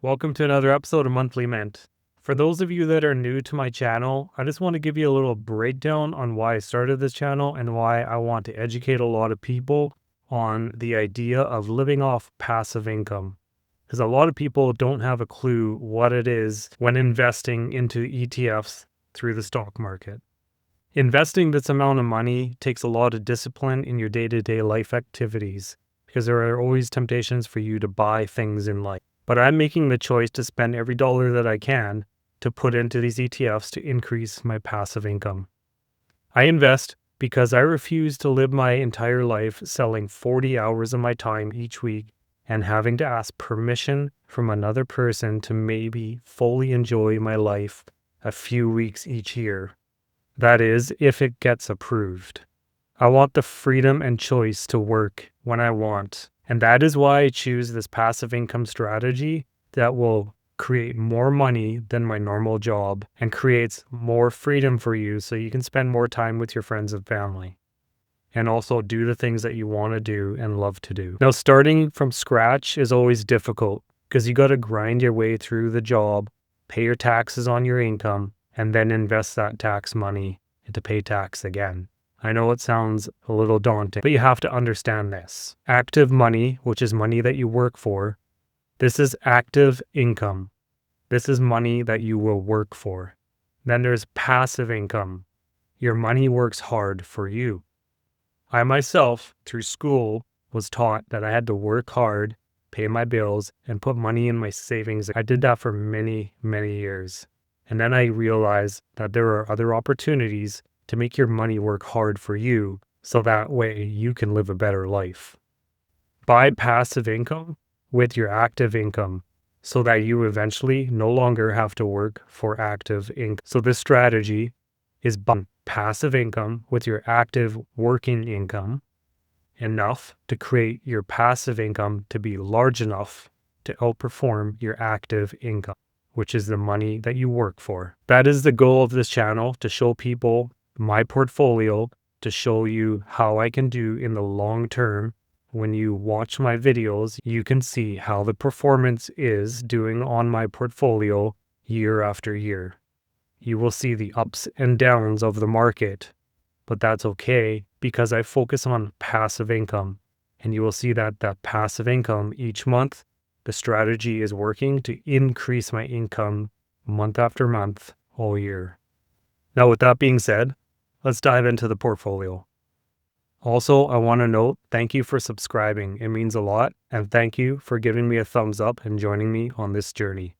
Welcome to another episode of Monthly Mint. For those of you that are new to my channel, I just want to give you a little breakdown on why I started this channel and why I want to educate a lot of people on the idea of living off passive income. Because a lot of people don't have a clue what it is when investing into ETFs through the stock market. Investing this amount of money takes a lot of discipline in your day-to-day life activities because there are always temptations for you to buy things in life. But I'm making the choice to spend every dollar that I can to put into these ETFs to increase my passive income. I invest because I refuse to live my entire life selling 40 hours of my time each week and having to ask permission from another person to maybe fully enjoy my life a few weeks each year. That is, if it gets approved. I want the freedom and choice to work when I want. And that is why I choose this passive income strategy that will create more money than my normal job and creates more freedom for you so you can spend more time with your friends and family. And also do the things that you want to do and love to do. Now, starting from scratch is always difficult because you got to grind your way through the job, pay your taxes on your income, and then invest that tax money to pay tax again. I know it sounds a little daunting, but you have to understand this. Active money, which is money that you work for, this is active income. This is money that you will work for. Then there's passive income. Your money works hard for you. I myself, through school, was taught that I had to work hard, pay my bills, and put money in my savings. I did that for many, many years. And then I realized that there are other opportunities to make your money work hard for you so that way you can live a better life. Buy passive income with your active income so that you eventually no longer have to work for active income. So this strategy is buy passive income with your active working income enough to create your passive income to be large enough to outperform your active income, which is the money that you work for. That is the goal of this channel, to show people my portfolio, to show you how I can do in the long term. When you watch my videos, you can see how the performance is doing on my portfolio year after year. You will see the ups and downs of the market, but that's okay because I focus on passive income. And you will see that that passive income each month, the strategy is working to increase my income month after month all year. Now, with that being said, let's dive into the portfolio. Also, I want to note, thank you for subscribing. It means a lot. And thank you for giving me a thumbs up and joining me on this journey.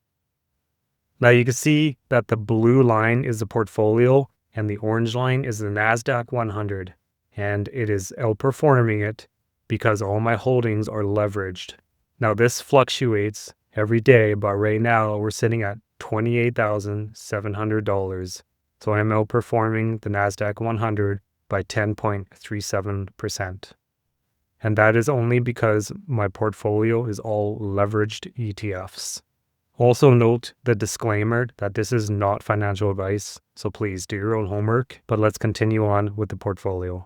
Now you can see that the blue line is the portfolio and the orange line is the NASDAQ 100. And it is outperforming it because all my holdings are leveraged. Now this fluctuates every day, but right now we're sitting at $28,700. So I'm outperforming the NASDAQ 100 by 10.37%. And that is only because my portfolio is all leveraged ETFs. Also note the disclaimer that this is not financial advice, so please do your own homework, but let's continue on with the portfolio.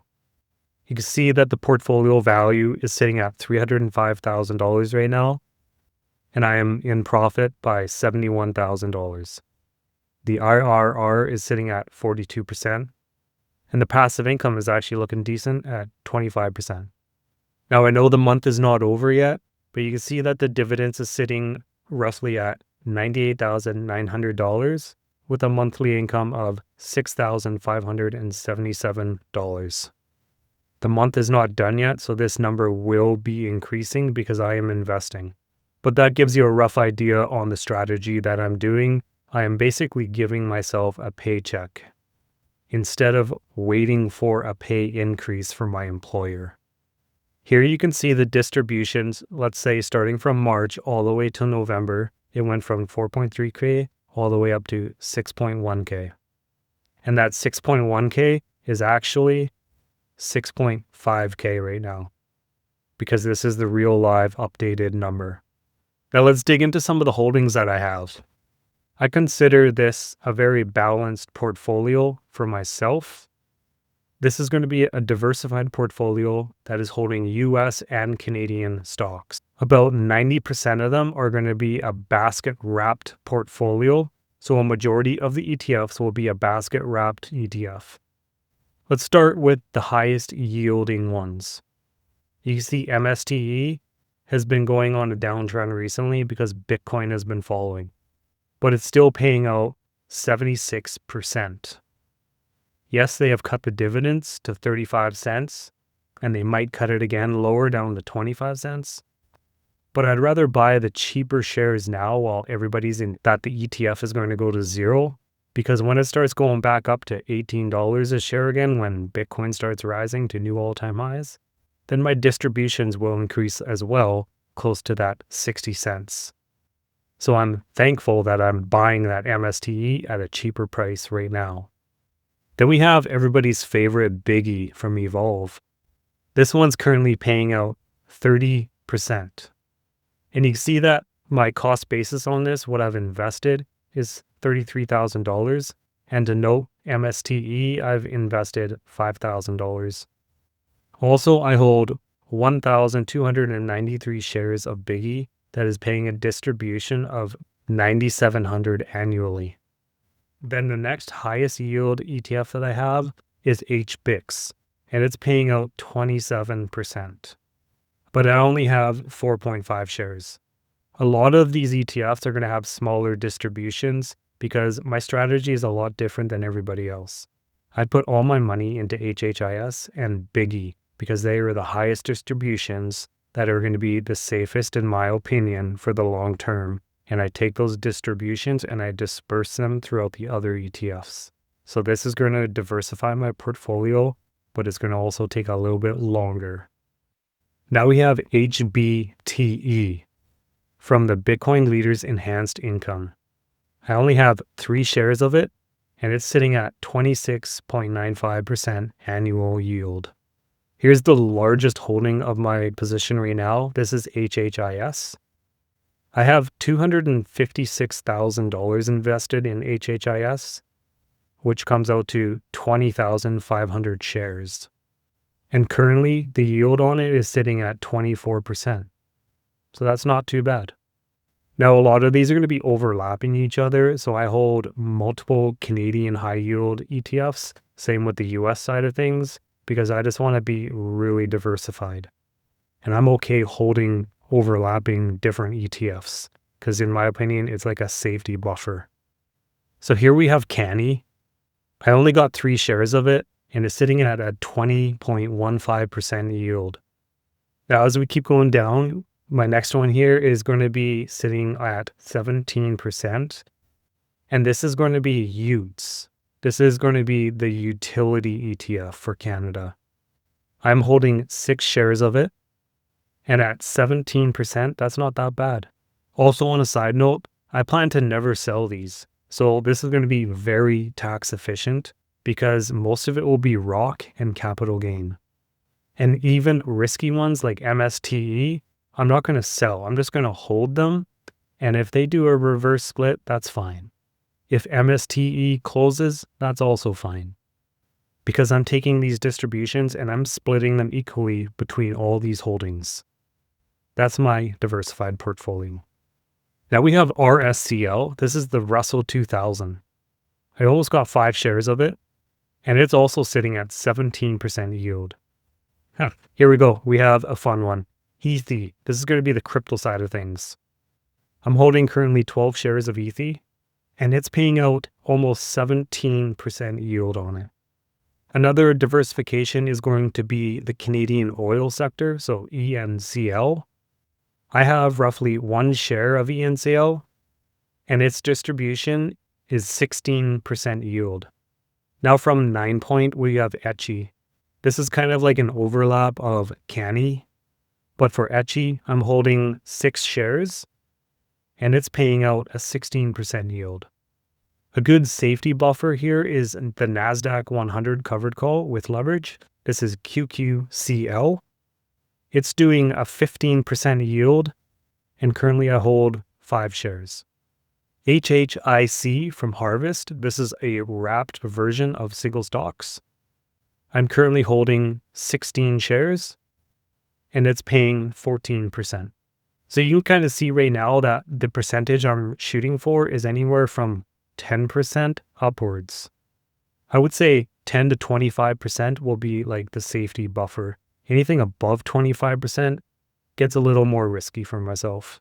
You can see that the portfolio value is sitting at $305,000 right now, and I am in profit by $71,000. The IRR is sitting at 42%, and the passive income is actually looking decent at 25%. Now I know the month is not over yet, but you can see that the dividends is sitting roughly at $98,900 with a monthly income of $6,577. The month is not done yet, so this number will be increasing because I am investing. But that gives you a rough idea on the strategy that I'm doing. I am basically giving myself a paycheck instead of waiting for a pay increase from my employer. Here you can see the distributions, let's say starting from March all the way to November, it went from 4.3K all the way up to 6.1K. And that 6.1K is actually 6.5K right now because this is the real live updated number. Now let's dig into some of the holdings that I have. I consider this a very balanced portfolio for myself. This is going to be a diversified portfolio that is holding US and Canadian stocks. About 90% of them are going to be a basket wrapped portfolio. So a majority of the ETFs will be a basket wrapped ETF. Let's start with the highest yielding ones. You see MSTE has been going on a downtrend recently because Bitcoin has been following, but it's still paying out 76%. Yes, they have cut the dividends to 35 cents, and they might cut it again lower down to 25 cents. But I'd rather buy the cheaper shares now while everybody's in that the ETF is going to go to zero, because when it starts going back up to $18 a share again, when Bitcoin starts rising to new all-time highs, then my distributions will increase as well, close to that 60 cents. So I'm thankful that I'm buying that MSTE at a cheaper price right now. Then we have everybody's favorite biggie from Evolve. This one's currently paying out 30%. And you can see that my cost basis on this, what I've invested, is $33,000. And to note, MSTE, I've invested $5,000. Also, I hold 1,293 shares of Biggie that is paying a distribution of $9,700 annually. Then the next highest yield ETF that I have is HBIX, and it's paying out 27%. But I only have 4.5 shares. A lot of these ETFs are going to have smaller distributions because my strategy is a lot different than everybody else. I put all my money into HHIS and Biggie because they are the highest distributions that are going to be the safest, in my opinion, for the long term. And I take those distributions and I disperse them throughout the other ETFs. So this is going to diversify my portfolio, but it's going to also take a little bit longer. Now we have HBTE from the Bitcoin Leaders Enhanced Income. I only have 3 shares of it, and it's sitting at 26.95% annual yield. Here's the largest holding of my position right now. This is HHIS. I have $256,000 invested in HHIS, which comes out to 20,500 shares. And currently, the yield on it is sitting at 24%. So that's not too bad. Now, a lot of these are going to be overlapping each other. So I hold multiple Canadian high yield ETFs, same with the US side of things, because I just want to be really diversified. And I'm okay holding overlapping different ETFs because in my opinion, it's like a safety buffer. So here we have Canny. I only got 3 shares of it and it's sitting at a 20.15% yield. Now, as we keep going down, my next one here is going to be sitting at 17%. And this is going to be UTS. This is going to be the utility ETF for Canada. I'm holding 6 shares of it. And at 17%, that's not that bad. Also, on a side note, I plan to never sell these. So this is going to be very tax efficient because most of it will be ROC and capital gain. And even risky ones like MSTE, I'm not going to sell. I'm just going to hold them. And if they do a reverse split, that's fine. If MSTE closes, that's also fine. Because I'm taking these distributions and I'm splitting them equally between all these holdings. That's my diversified portfolio. Now we have RSCL. This is the Russell 2000. I almost got 5 shares of it, and it's also sitting at 17% yield. Here we go. We have a fun one. Ethi. This is going to be the crypto side of things. I'm holding currently 12 shares of Ethi, and it's paying out almost 17% yield on it. Another diversification is going to be the Canadian oil sector, so ENCL. I have roughly 1 share of ENCL, and its distribution is 16% yield. Now from 9Point, we have Etchi. This is kind of like an overlap of Canny, but for Etchi, I'm holding 6 shares, and it's paying out a 16% yield. A good safety buffer here is the NASDAQ 100 covered call with leverage. This is QQCL. It's doing a 15% yield, and currently I hold 5 shares. HHIC from Harvest. This is a wrapped version of single stocks. I'm currently holding 16 shares and it's paying 14%. So you can kind of see right now that the percentage I'm shooting for is anywhere from 10% upwards. I would say 10 to 25% will be like the safety buffer. Anything above 25% gets a little more risky for myself.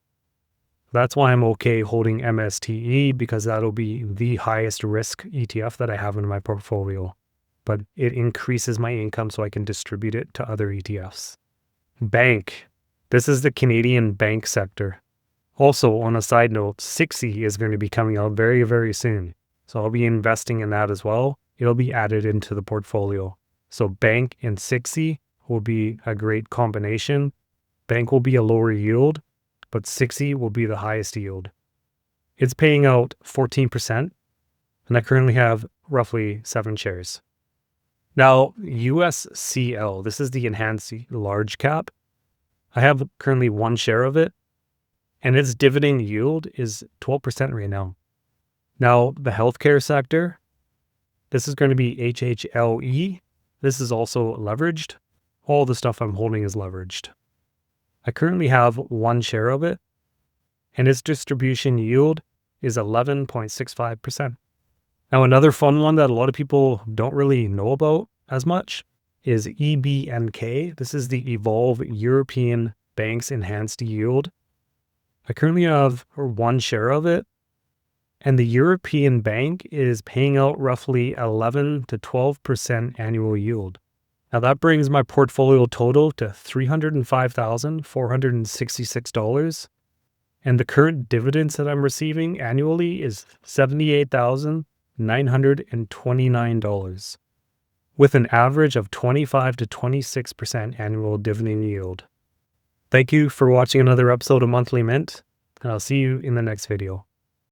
That's why I'm okay holding MSTE, because that'll be the highest risk ETF that I have in my portfolio. But it increases my income so I can distribute it to other ETFs. Bank. This is the Canadian bank sector. Also, on a side note, SIXI is going to be coming out very, very soon. So I'll be investing in that as well. It'll be added into the portfolio. So bank and SIXI will be a great combination. Bank will be a lower yield, but SIXI will be the highest yield. It's paying out 14%, and I currently have roughly 7 shares. Now, USCL, this is the enhanced large cap. I have currently 1 share of it, and its dividend yield is 12% right now. Now, the healthcare sector, this is going to be HHLE. This is also leveraged. All the stuff I'm holding is leveraged. I currently have 1 share of it, and its distribution yield is 11.65%. Now, another fun one that a lot of people don't really know about as much is EBNK. This is the Evolve European Banks Enhanced Yield. I currently have 1 share of it, and the European bank is paying out roughly 11 to 12% annual yield. Now that brings my portfolio total to $305,466. And the current dividends that I'm receiving annually is $78,929, with an average of 25 to 26% annual dividend yield. Thank you for watching another episode of Monthly Mint, and I'll see you in the next video.